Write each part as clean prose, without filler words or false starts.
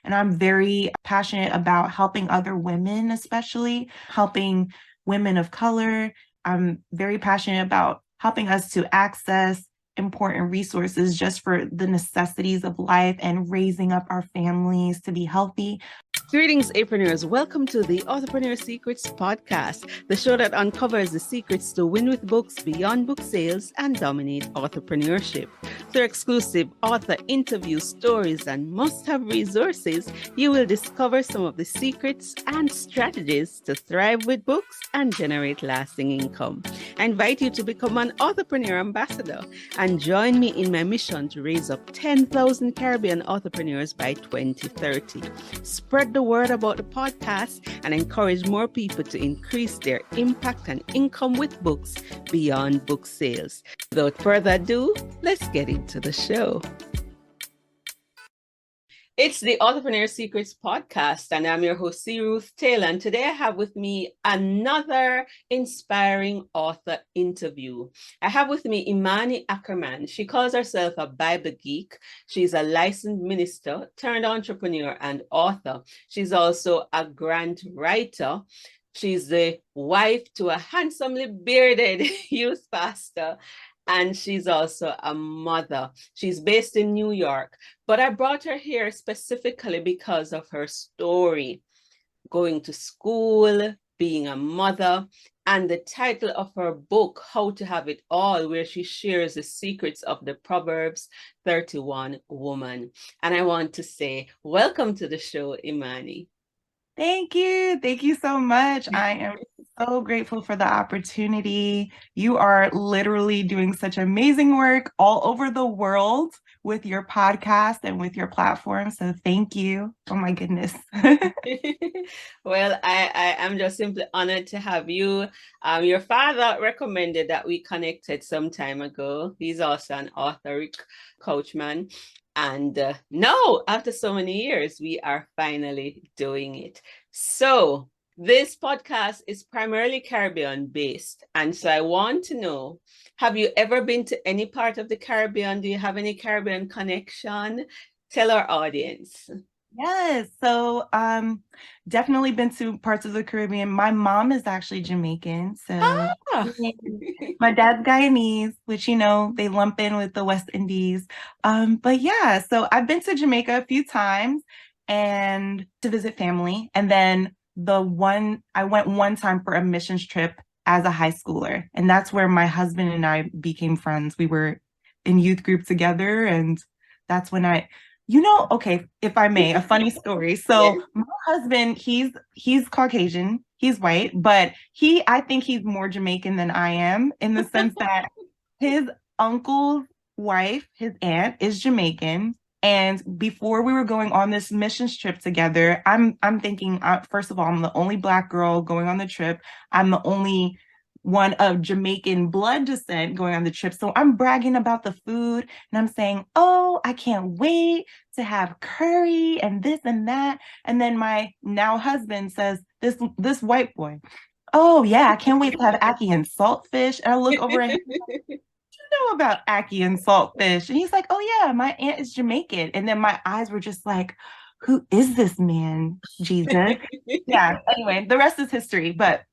And I'm very passionate about helping other women, especially helping women of color. I'm very passionate about helping us to access important resources just for the necessities of life and raising up our families to be healthy. Greetings, Apreneurs. Welcome to the Authorpreneur Secrets podcast, the show that uncovers the secrets to win with books beyond book sales and dominate authorpreneurship. Through exclusive author interviews, stories, and must-have resources, you will discover some of the secrets and strategies to thrive with books and generate lasting income. I invite you to become an Authorpreneur ambassador and join me in my mission to raise up 10,000 Caribbean authorpreneurs by 2030. Spread the word about the podcast and encourage more people to increase their impact and income with books beyond book sales. Without further ado, let's get into the show. It's the Authorpreneur Secrets podcast, and I'm your host, C. Ruth Taylor. And today I have with me another inspiring author interview. I have with me Imani Ackerman. She calls herself a Bible geek. She's a licensed minister, turned entrepreneur, and author. She's also a grant writer. She's the wife to a handsomely bearded youth pastor. And she's also a mother. She's based in New York, but I brought her here specifically because of her story, going to school, being a mother, and the title of her book, How to Have It All, where she shares the secrets of the Proverbs 31 woman. And I want to say, welcome to the show, Imani. Thank you. Thank you so much. I am so grateful for the opportunity. You are literally doing such amazing work all over the world with your podcast and with your platform. So thank you. Oh my goodness. Well, I am just simply honored to have you. Your father recommended that we connected some time ago. He's also an author, coachman. And now, after so many years, we are finally doing it. So this podcast is primarily Caribbean based. And so I want to know, have you ever been to any part of the Caribbean? Do you have any Caribbean connection? Tell our audience. Yes, so definitely been to parts of the Caribbean. My mom is actually Jamaican, so Ah. my dad's Guyanese, which they lump in with the West Indies. But yeah, so I've been to Jamaica a few times and to visit family. And then I went one time for a missions trip as a high schooler, and that's where my husband and I became friends. We were in youth group together, and that's when okay, if I may, a funny story. So Yes. my husband, he's Caucasian, he's white, but I think he's more Jamaican than I am in the sense that his uncle's wife, his aunt, is Jamaican. And before we were going on this missions trip together, I'm thinking, first of all, I'm the only Black girl going on the trip. I'm the only one of Jamaican blood descent going on the trip. So I'm bragging about the food and I'm saying, oh, I can't wait to have curry and this and that. And then my now husband says, this white boy, oh yeah, I can't wait to have ackee and saltfish. And I look over at him, you know about ackee and saltfish? And he's like, oh yeah, my aunt is Jamaican. And then my eyes were just like, who is this man, Jesus? Yeah, anyway, the rest is history, but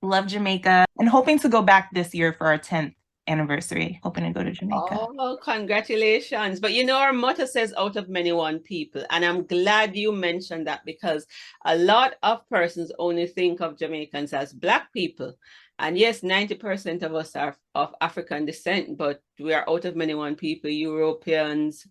love Jamaica and hoping to go back this year for our 10th anniversary, hoping to go to Jamaica. Oh, congratulations. But our motto says out of many, one people. And I'm glad you mentioned that because a lot of persons only think of Jamaicans as Black people. And yes, 90% of us are of African descent, but we are out of many, one people, Europeans,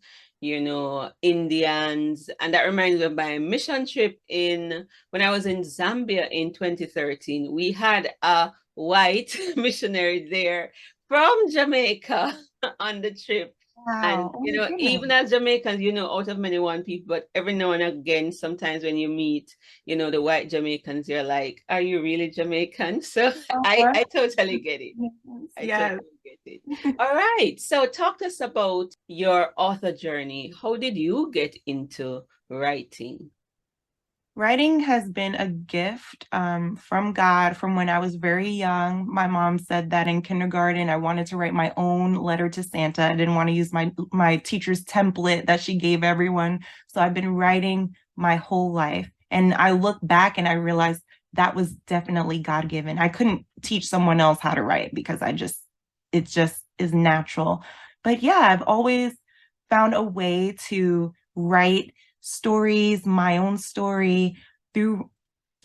Indians. And that reminds me of my mission trip when I was in Zambia in 2013. We had a white missionary there from Jamaica on the trip. And, Wow. Oh my even goodness. as Jamaicans, out of many one people, but every now and again, sometimes when you meet, the white Jamaicans, you're like, are you really Jamaican? So I totally get it. I Yes. totally get it. All right. So talk to us about your author journey. How did you get into writing? Writing has been a gift from God from when I was very young. My mom said that in kindergarten, I wanted to write my own letter to Santa. I didn't want to use my teacher's template that she gave everyone. So I've been writing my whole life. And I look back and I realized that was definitely God-given. I couldn't teach someone else how to write because it just is natural. But yeah, I've always found a way to write stories, my own story through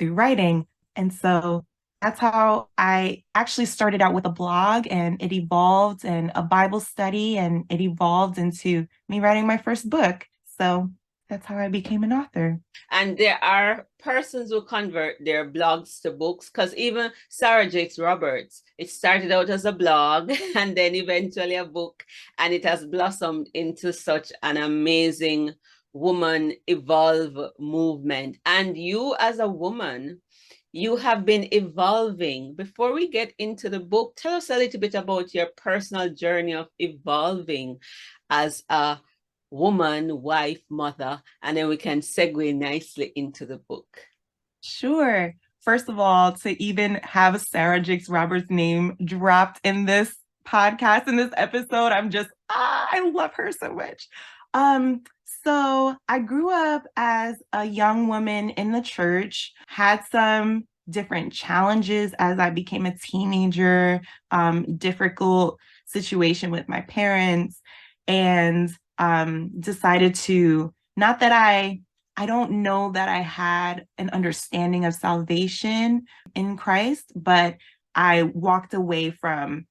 writing. And so that's how I actually started out with a blog, and it evolved, and a Bible study, and it evolved into me writing my first book. So that's how I became an author. And there are persons who convert their blogs to books, because even Sarah Jakes Roberts, it started out as a blog and then eventually a book, and it has blossomed into such an amazing woman evolve movement. And you, as a woman, you have been evolving. Before we get into the book, tell us a little bit about your personal journey of evolving as a woman, wife, mother, and then we can segue nicely into the book. Sure. First of all, to even have Sarah Jakes Roberts' name dropped in this podcast, in this episode, I love her so much. Um, so I grew up as a young woman in the church, had some different challenges as I became a teenager, difficult situation with my parents, and decided to, not that I don't know that I had an understanding of salvation in Christ, but I walked away from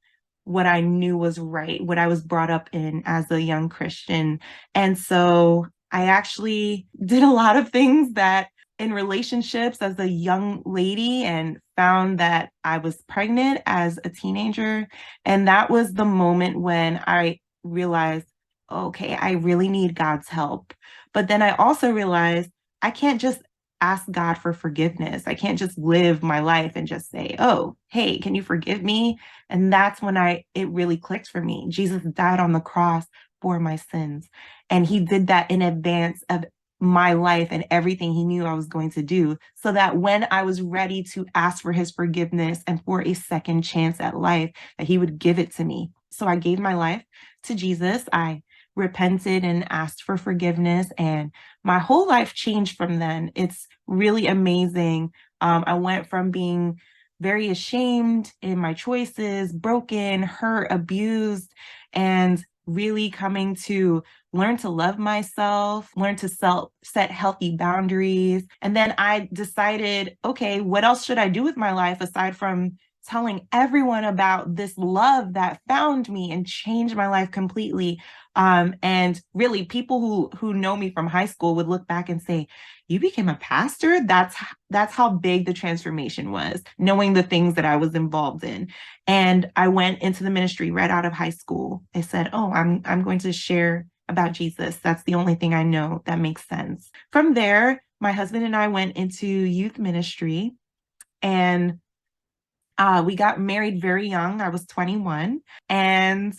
what I knew was right, what I was brought up in as a young Christian. And so I actually did a lot of things that in relationships as a young lady, and found that I was pregnant as a teenager. And that was the moment when I realized, okay, I really need God's help. But then I also realized I can't just ask God for forgiveness. I can't just live my life and just say, "Oh, hey, can you forgive me?" And that's when it really clicked for me. Jesus died on the cross for my sins, and he did that in advance of my life and everything he knew I was going to do, so that when I was ready to ask for his forgiveness and for a second chance at life, that he would give it to me. So I gave my life to Jesus. I repented and asked for forgiveness, and my whole life changed from then. It's really amazing. I went from being very ashamed in my choices, broken, hurt, abused, and really coming to learn to love myself, learn to set healthy boundaries. And then I decided, okay, what else should I do with my life aside from telling everyone about this love that found me and changed my life completely? And really, people who know me from high school would look back and say, "You became a pastor?" That's how big the transformation was, knowing the things that I was involved in. And I went into the ministry right out of high school. I said, "Oh, I'm going to share about Jesus. That's the only thing I know that makes sense." From there, my husband and I went into youth ministry, and we got married very young. I was 21, and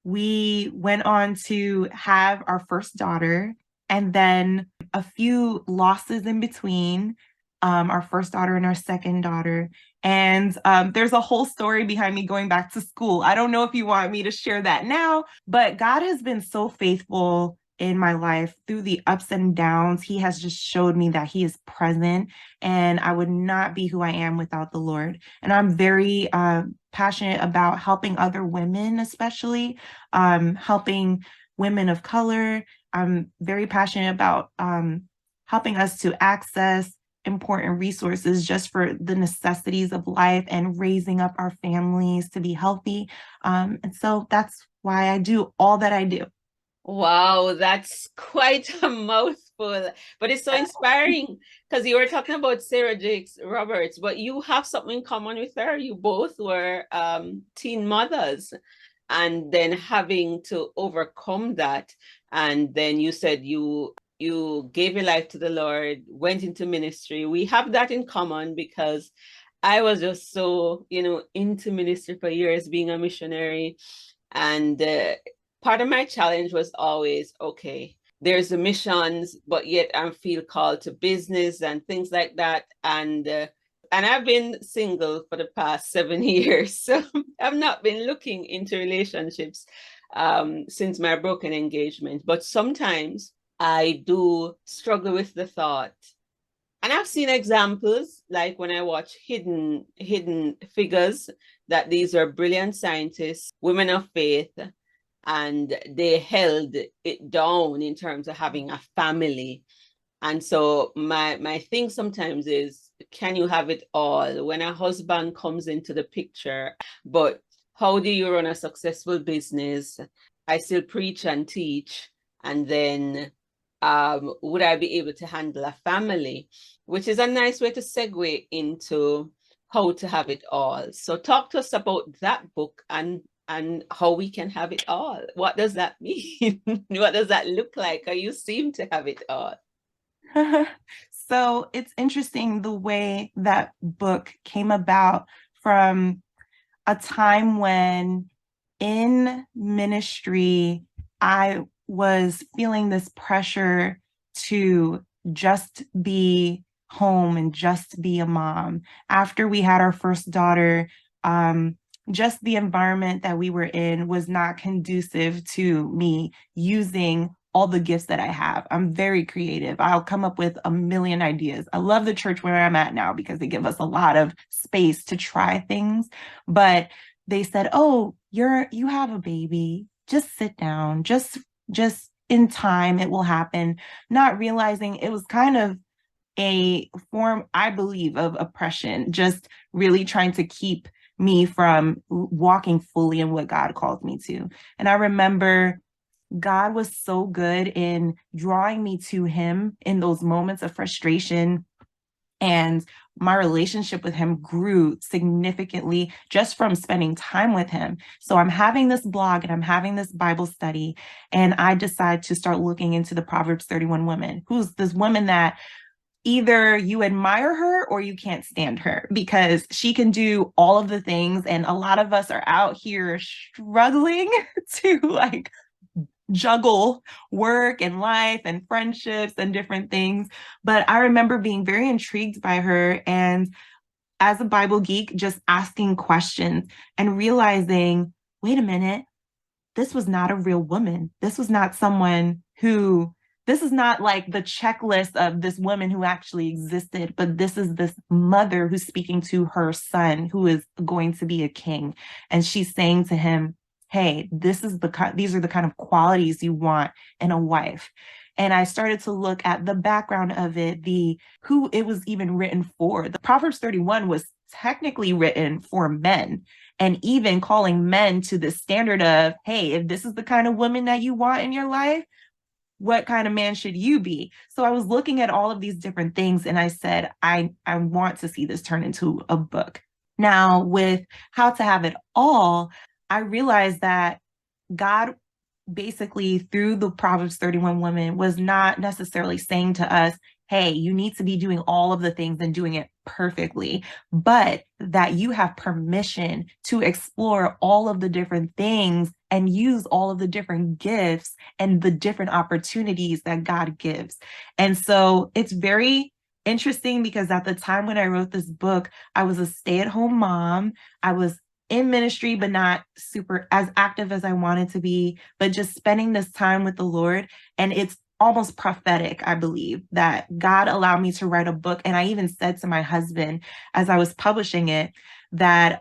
we went on to have our first daughter, and then a few losses in between, our first daughter and our second daughter. And there's a whole story behind me going back to school. I don't know if you want me to share that now, but God has been so faithful in my life through the ups and downs. He has just showed me that he is present, and I would not be who I am without the Lord. And I'm very passionate about helping other women, especially helping women of color. I'm very passionate about helping us to access important resources just for the necessities of life and raising up our families to be healthy. And so that's why I do all that I do. Wow, that's quite a mouthful, but it's so inspiring because you were talking about Sarah Jakes Roberts, but you have something in common with her. You both were teen mothers, and then having to overcome that. And then you said you gave your life to the Lord, went into ministry. We have that in common because I was just so, into ministry for years, being a missionary. And part of my challenge was always, okay, there's the missions, but yet I feel called to business and things like that. And I've been single for the past 7 years, so I've not been looking into relationships since my broken engagement. But sometimes I do struggle with the thought. And I've seen examples, like when I watch Hidden Figures, that these are brilliant scientists, women of faith, and they held it down in terms of having a family. And so my thing sometimes is, can you have it all when a husband comes into the picture? But how do you run a successful business? I still preach and teach, and then would I be able to handle a family? Which is a nice way to segue into how to have it all. So talk to us about that book and how we can have it all. What does that mean? What does that look like? Or you seem to have it all. So it's interesting the way that book came about from a time when in ministry, I was feeling this pressure to just be home and just be a mom. After we had our first daughter, just the environment that we were in was not conducive to me using all the gifts that I have. I'm very creative. I'll come up with a million ideas. I love the church where I'm at now because they give us a lot of space to try things. But they said, "Oh, you have a baby. Just sit down. Just in time it will happen." Not realizing it was kind of a form, I believe, of oppression, just really trying to keep me from walking fully in what God called me to. And I remember God was so good in drawing me to him in those moments of frustration, and my relationship with him grew significantly just from spending time with him. So I'm having this blog and I'm having this Bible study, and I decide to start looking into the Proverbs 31 woman, who's this woman that either you admire her or you can't stand her because she can do all of the things. And a lot of us are out here struggling to like juggle work and life and friendships and different things. But I remember being very intrigued by her, and as a Bible geek, just asking questions and realizing, wait a minute, this was not a real woman. This was not someone who, this is not like the checklist of this woman who actually existed, but this is this mother who's speaking to her son who is going to be a king. And she's saying to him, hey, these are the kind of qualities you want in a wife. And I started to look at the background of it, the who it was even written for. The Proverbs 31 was technically written for men, and even calling men to the standard of, hey, if this is the kind of woman that you want in your life, what kind of man should you be? So I was looking at all of these different things, and I said, I want to see this turn into a book. Now, with How to Have It All, I realized that God basically through the Proverbs 31 woman was not necessarily saying to us, hey, you need to be doing all of the things and doing it perfectly, but that you have permission to explore all of the different things and use all of the different gifts and the different opportunities that God gives. And so it's very interesting because at the time when I wrote this book, I was a stay-at-home mom. I was in ministry, but not super as active as I wanted to be, but just spending this time with the Lord. And it's almost prophetic, I believe, that God allowed me to write a book. And I even said to my husband as I was publishing it that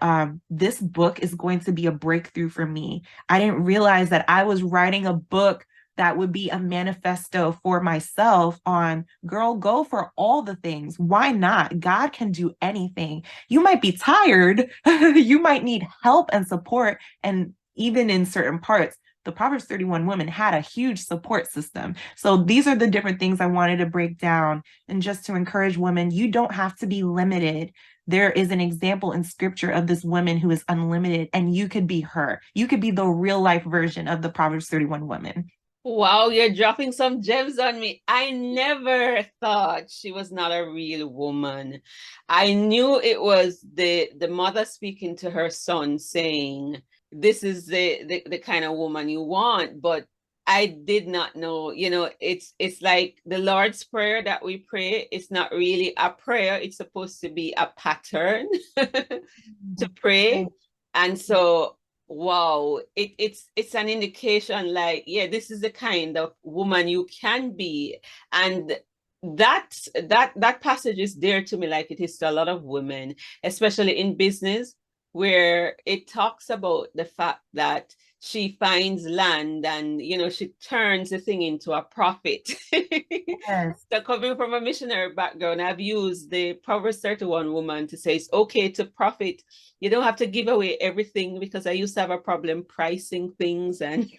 this book is going to be a breakthrough for me. I didn't realize that I was writing a book that would be a manifesto for myself on, girl, go for all the things. Why not? God can do anything. You might be tired. You might need help and support. And even in certain parts, the Proverbs 31 woman had a huge support system. So these are the different things I wanted to break down. And just to encourage women, you don't have to be limited. There is an example in scripture of this woman who is unlimited, and you could be her. You could be the real life version of the Proverbs 31 woman. Wow, you're dropping some gems on me. I never thought she was not a real woman. I knew it was the mother speaking to her son saying, this is the kind of woman you want, but I did not know, it's like the Lord's Prayer that we pray. It's not really a prayer. It's supposed to be a pattern to pray. And so, wow, it's an indication like, yeah, this is the kind of woman you can be. And that passage is dear to me, like it is to a lot of women, especially in business, where it talks about the fact that she finds land and she turns the thing into a profit. Yes. So coming from a missionary background, I've used the Proverbs 31 woman to say it's okay to profit. You don't have to give away everything, because I used to have a problem pricing things and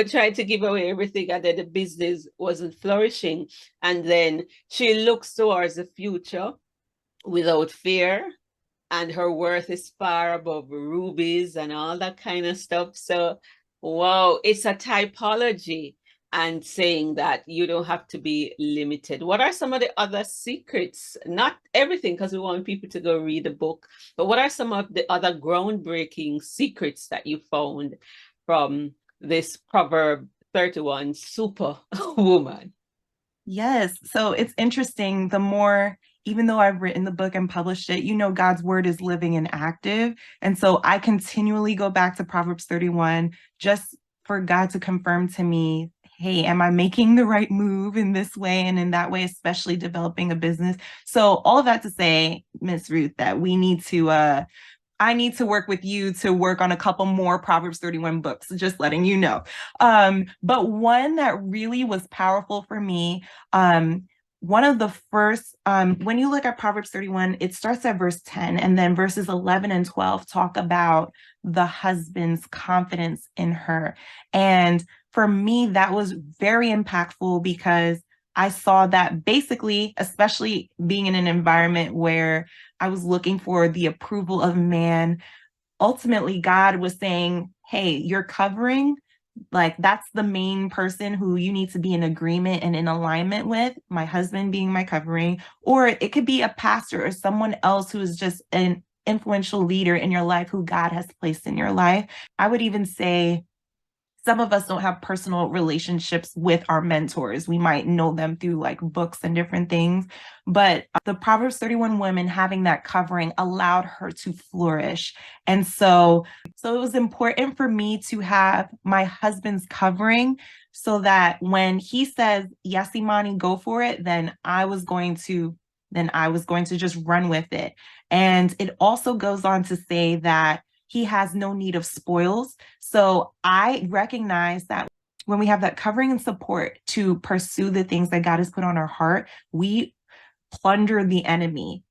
trying to give away everything, and then the business wasn't flourishing. And then she looks towards the future without fear, and her worth is far above rubies and all that kind of stuff. So, wow, it's a typology and saying that you don't have to be limited. What are some of the other secrets? Not everything, because we want people to go read the book, but what are some of the other groundbreaking secrets that you found from this Proverb 31 super woman? Yes. So it's interesting. The more, even though I've written the book and published it, God's word is living and active. And so I continually go back to Proverbs 31 just for God to confirm to me, hey, am I making the right move in this way and in that way, especially developing a business? So all of that to say, Miss Ruth, that I need to work with you to work on a couple more Proverbs 31 books, just letting you know. But one that really was powerful for me, one of the first, when you look at Proverbs 31, it starts at verse 10, and then verses 11 and 12 talk about the husband's confidence in her. And for me, that was very impactful because I saw that basically, especially being in an environment where I was looking for the approval of man. Ultimately, God was saying, hey, you're covering, like that's the main person who you need to be in agreement and in alignment with, my husband being my covering, or it could be a pastor or someone else who is just an influential leader in your life who God has placed in your life. I would even say some of us don't have personal relationships with our mentors. We might know them through like books and different things. But the Proverbs 31 woman having that covering allowed her to flourish. And so it was important for me to have my husband's covering so that when he says, yes, Imani, go for it, then I was going to just run with it. And it also goes on to say that he has no need of spoils. So I recognize that when we have that covering and support to pursue the things that God has put on our heart, we plunder the enemy.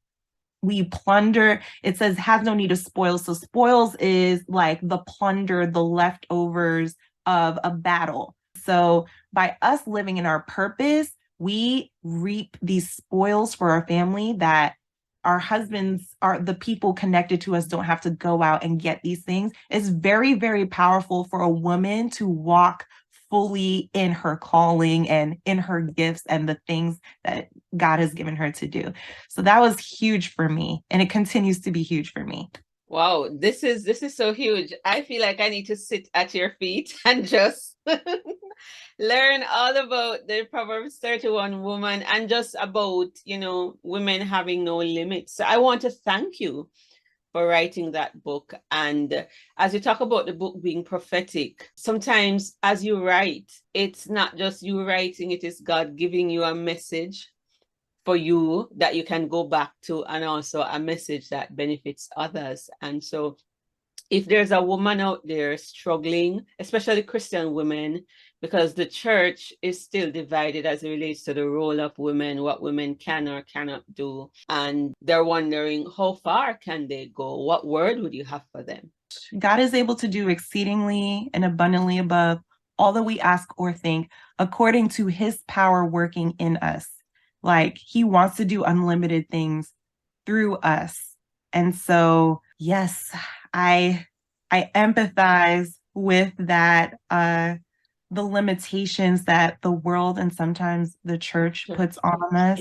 We plunder, it says, has no need of spoils. So spoils is like the plunder, the leftovers of a battle. So by us living in our purpose, we reap these spoils for our family that our husbands are the people connected to us don't have to go out and get these things. It's very, very powerful for a woman to walk fully in her calling and in her gifts and the things that God has given her to do. So that was huge for me, and it continues to be huge for me. Wow, this is so huge. I feel like I need to sit at your feet and just learn all about the Proverbs 31 woman and just about, women having no limits. So I want to thank you for writing that book. And as you talk about the book being prophetic, sometimes as you write, it's not just you writing, it is God giving you a message for you that you can go back to, and also a message that benefits others. And so if there's a woman out there struggling, especially Christian women, because the church is still divided as it relates to the role of women, what women can or cannot do, and they're wondering how far can they go, what word would you have for them? God is able to do exceedingly and abundantly above all that we ask or think, according to his power working in us. Like he wants to do unlimited things through us. And so, yes, I I empathize with that, the limitations that the world and sometimes the church puts on us.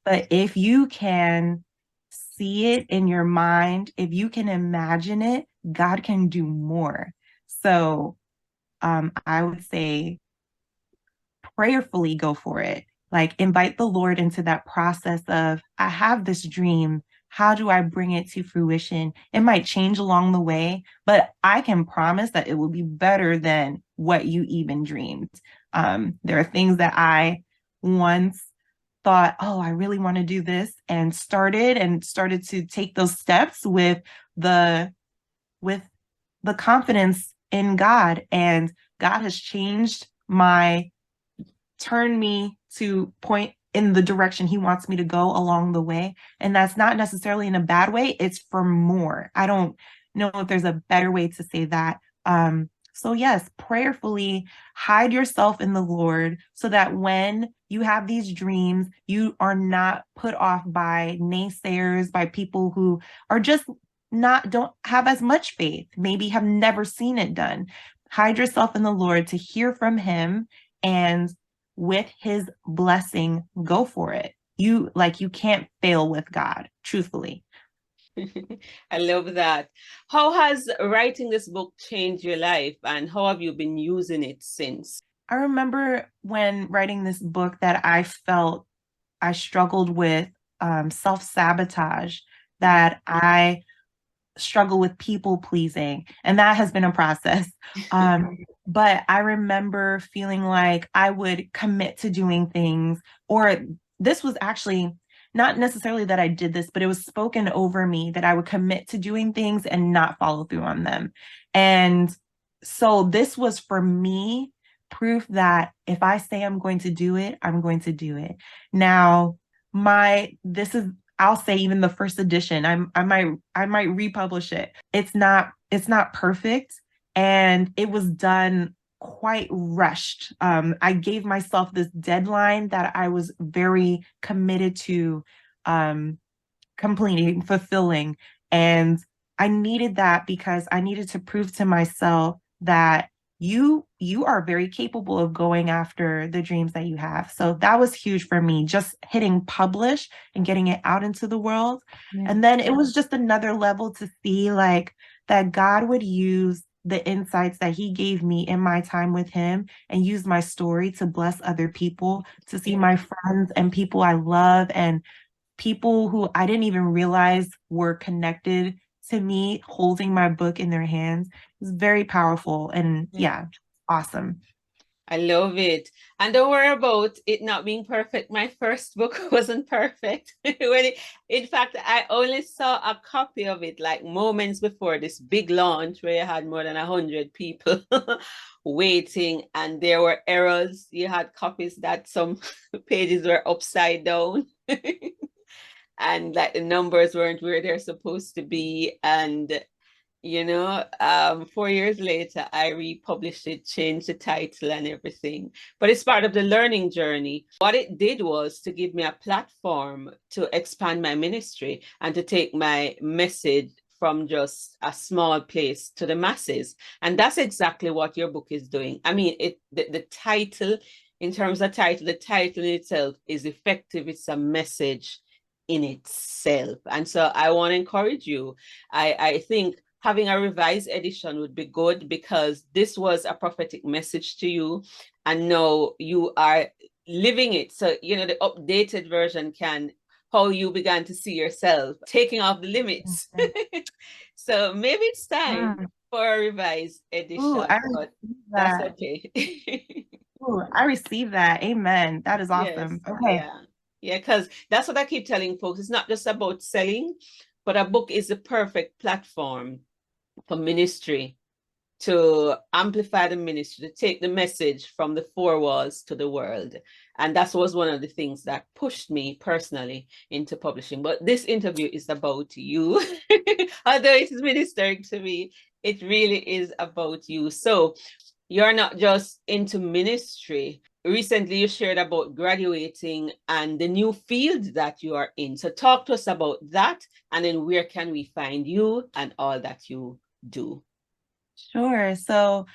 But if you can see it in your mind, if you can imagine it, God can do more. So I would say prayerfully go for it. Like invite the Lord into that process of, I have this dream. How do I bring it to fruition? It might change along the way, but I can promise that it will be better than what you even dreamed. There are things that I once thought, oh, I really want to do this, and started to take those steps the with the confidence in God. And God has changed my turn me to point in the direction he wants me to go along the way. And that's not necessarily in a bad way, it's for more. I don't know if there's a better way to say that. So, yes, prayerfully hide yourself in the Lord so that when you have these dreams, you are not put off by naysayers, by people who are just don't have as much faith, maybe have never seen it done. Hide yourself in the Lord to hear from him, and with his blessing, go for it. You can't fail with God, truthfully. I love that. How has writing this book changed your life, and how have you been using it since? I remember when writing this book that I felt I struggled with self-sabotage, that I struggle with people pleasing, and that has been a process. But I remember feeling like I would commit to doing things, or this was actually not necessarily that I did this, but it was spoken over me that I would commit to doing things and not follow through on them. And so this was for me proof that if I say I'm going to do it, I'm going to do it. Now, this is, I'll say, even the first edition, I might republish it. It's not perfect, and it was done quite rushed. I gave myself this deadline that I was very committed to um, completing, fulfilling, and I needed that because I needed to prove to myself that you are very capable of going after the dreams that you have. So that was huge for me, just hitting publish and getting it out into the world. Yeah. And then it was just another level to see like that God would use the insights that he gave me in my time with him and use my story to bless other people, to see my friends and people I love and people who I didn't even realize were connected to me holding my book in their hands. It was very powerful and yeah, awesome. I love it. And don't worry about it not being perfect. My first book wasn't perfect. In fact, I only saw a copy of it like moments before this big launch where you had more than 100 people waiting, and there were errors. You had copies that some pages were upside down. And like the numbers weren't where they're supposed to be. And 4 years later, I republished it, changed the title and everything. But it's part of the learning journey. What it did was to give me a platform to expand my ministry and to take my message from just a small place to the masses. And that's exactly what your book is doing. I mean, the title, in terms of title, the title in itself is effective. It's a message in itself. And so I want to encourage you. I think having a revised edition would be good, because this was a prophetic message to you, and now you are living it. So, the updated version how you began to see yourself, taking off the limits. So maybe it's time for a revised edition, Ooh, I but received that's that. okay. Ooh, I received that. Amen. That is Yes, awesome. Okay. yeah. Yeah, because that's what I keep telling folks. It's not just about selling, but a book is the perfect platform for ministry, to amplify the ministry, to take the message from the four walls to the world. And that was one of the things that pushed me personally into publishing. But this interview is about you. Although it is ministering to me, it really is about you. So you're not just into ministry. Recently, you shared about graduating and the new field that you are in. So talk to us about that, and then where can we find you and all that you do? Sure. So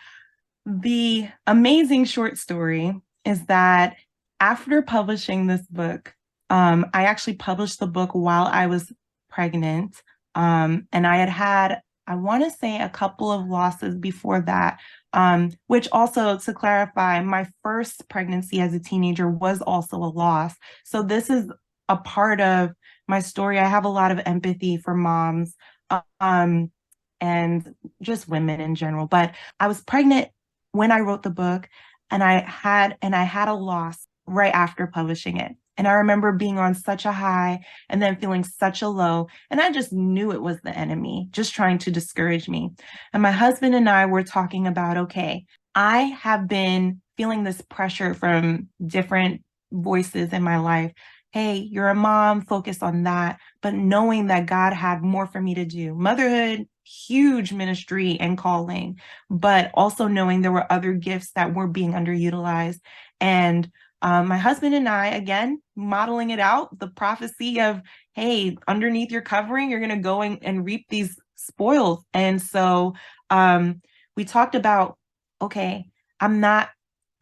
the amazing short story is that after publishing this book, I actually published the book while I was pregnant. And I had I want to say a couple of losses before that, which also, to clarify, my first pregnancy as a teenager was also a loss. So this is a part of my story. I have a lot of empathy for moms, um, and just women in general. But I was pregnant when I wrote the book, and I had a loss right after publishing it. And I remember being on such a high and then feeling such a low. And I just knew it was the enemy, just trying to discourage me. And my husband and I were talking about, okay, I have been feeling this pressure from different voices in my life. Hey, you're a mom, focus on that. But knowing that God had more for me to do. Motherhood, huge ministry and calling, but also knowing there were other gifts that were being underutilized. And my husband and I, again, modeling it out, the prophecy of, hey, underneath your covering, you're going to go and reap these spoils. And so we talked about, okay, I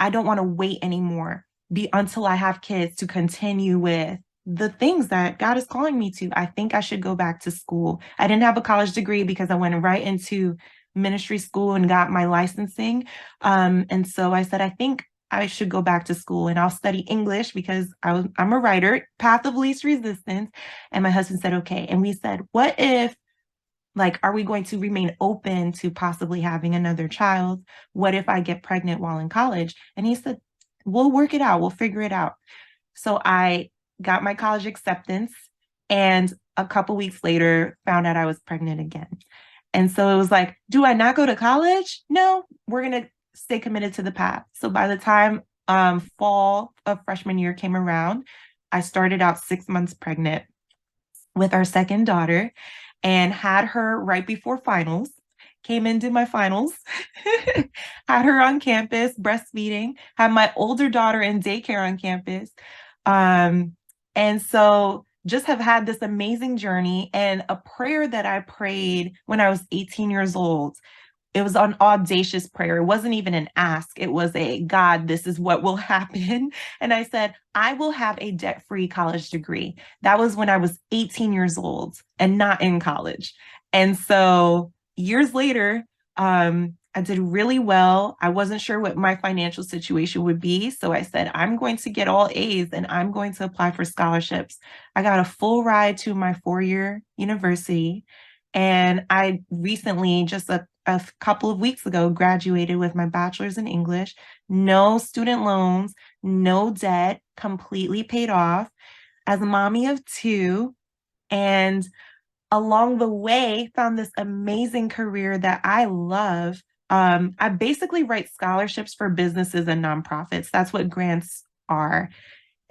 don't want to wait anymore until I have kids to continue with the things that God is calling me to. I think I should go back to school. I didn't have a college degree because I went right into ministry school and got my licensing. And so I said, I think I should go back to school and I'll study English because I'm a writer, path of least resistance. And my husband said, okay. And we said, what if, like, are we going to remain open to possibly having another child? What if I get pregnant while in college? And he said, we'll work it out. We'll figure it out. So I got my college acceptance, and a couple weeks later found out I was pregnant again. And so it was like, do I not go to college? No, we're going to stay committed to the path. So by the time fall of freshman year came around, I started out 6 months pregnant with our second daughter and had her right before finals. Came into my finals, had her on campus breastfeeding, had my older daughter in daycare on campus. And so just have had this amazing journey, and a prayer that I prayed when I was 18 years old. It was an audacious prayer. It wasn't even an ask. It was a, God, this is what will happen. And I said, I will have a debt-free college degree. That was when I was 18 years old and not in college. And so years later, I did really well. I wasn't sure what my financial situation would be. So I said, I'm going to get all A's and I'm going to apply for scholarships. I got a full ride to my four-year university. And I recently, just a couple of weeks ago, graduated with my bachelor's in English, no student loans, no debt, completely paid off as a mommy of two. And along the way, found this amazing career that I love. I basically write scholarships for businesses and nonprofits. That's what grants are.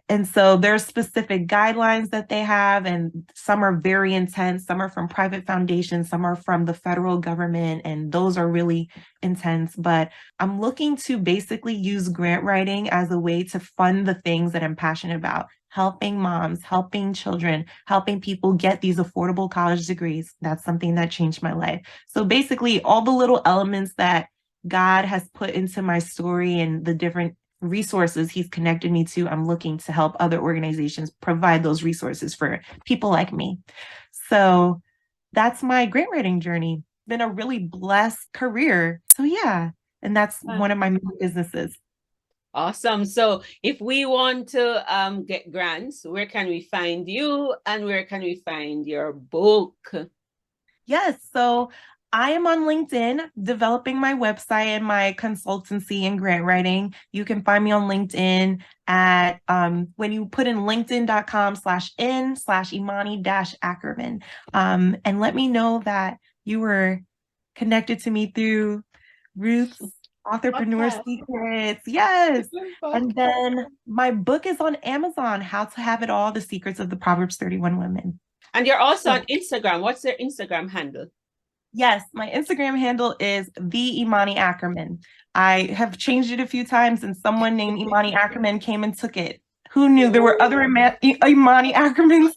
And so there's specific guidelines that they have, and some are very intense. Some are from private foundations, some are from the federal government, and those are really intense. But I'm looking to basically use grant writing as a way to fund the things that I'm passionate about. Helping moms, helping children, helping people get these affordable college degrees. That's something that changed my life. So basically, all the little elements that God has put into my story and the different resources he's connected me to, I'm looking to help other organizations provide those resources for people like me. So that's my grant writing journey. Been a really blessed career. So yeah, and that's one of my main businesses. Awesome. So if we want to get grants, where can we find you and where can we find your book? Yes, so I am on LinkedIn developing my website and my consultancy and grant writing. You can find me on LinkedIn at when you put in linkedin.com/in/Imani-Ackerman. And let me know that you were connected to me through Ruth's Entrepreneur Podcast. Secrets. Yes. And then my book is on Amazon, How to Have It All, The Secrets of the Proverbs 31 Women. And you're also on Instagram. What's your Instagram handle? Yes, my Instagram handle is the Imani Ackerman. I have changed it a few times, and someone named Imani Ackerman came and took it. Who knew there were other Imani Ackermans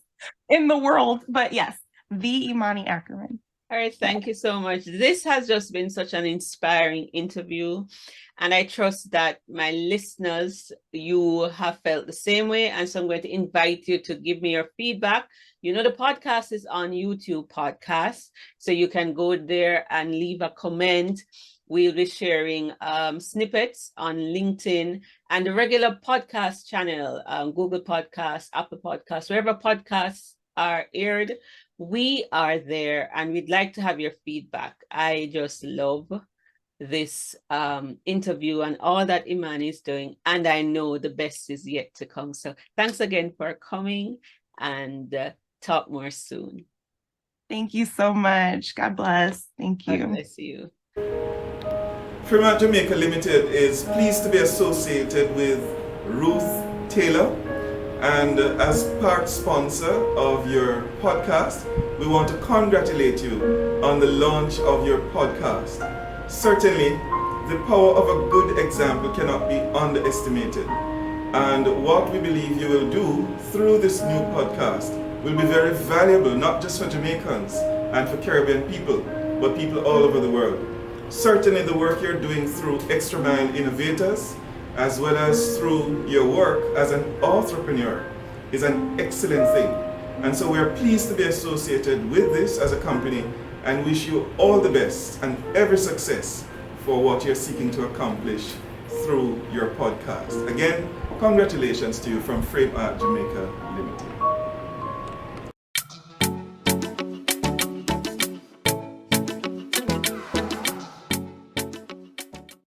in the world? But yes, the Imani Ackerman. All right, thank you so much. This has just been such an inspiring interview. And I trust that my listeners, you have felt the same way. And so I'm going to invite you to give me your feedback. You know, the podcast is on YouTube podcast, so you can go there and leave a comment. We'll be sharing snippets on LinkedIn and the regular podcast channel, Google Podcasts, Apple Podcasts, wherever podcasts are aired, we are there, and we'd like to have your feedback. I just love this interview and all that Imani is doing, and I know the best is yet to come. So thanks again for coming, and talk more soon. Thank you so much. God bless. Thank you. God bless you. Fremont Jamaica Limited is pleased to be associated with Ruth Taylor, and as part sponsor of your podcast, we want to congratulate you on the launch of your podcast. Certainly, the power of a good example cannot be underestimated, and what we believe you will do through this new podcast will be very valuable, not just for Jamaicans and for Caribbean people, but people all over the world. Certainly the work you're doing through Extra Mile Innovators, as well as through your work as an entrepreneur, is an excellent thing. And so we're pleased to be associated with this as a company and wish you all the best and every success for what you're seeking to accomplish through your podcast. Again, congratulations to you from Frame Art Jamaica Limited.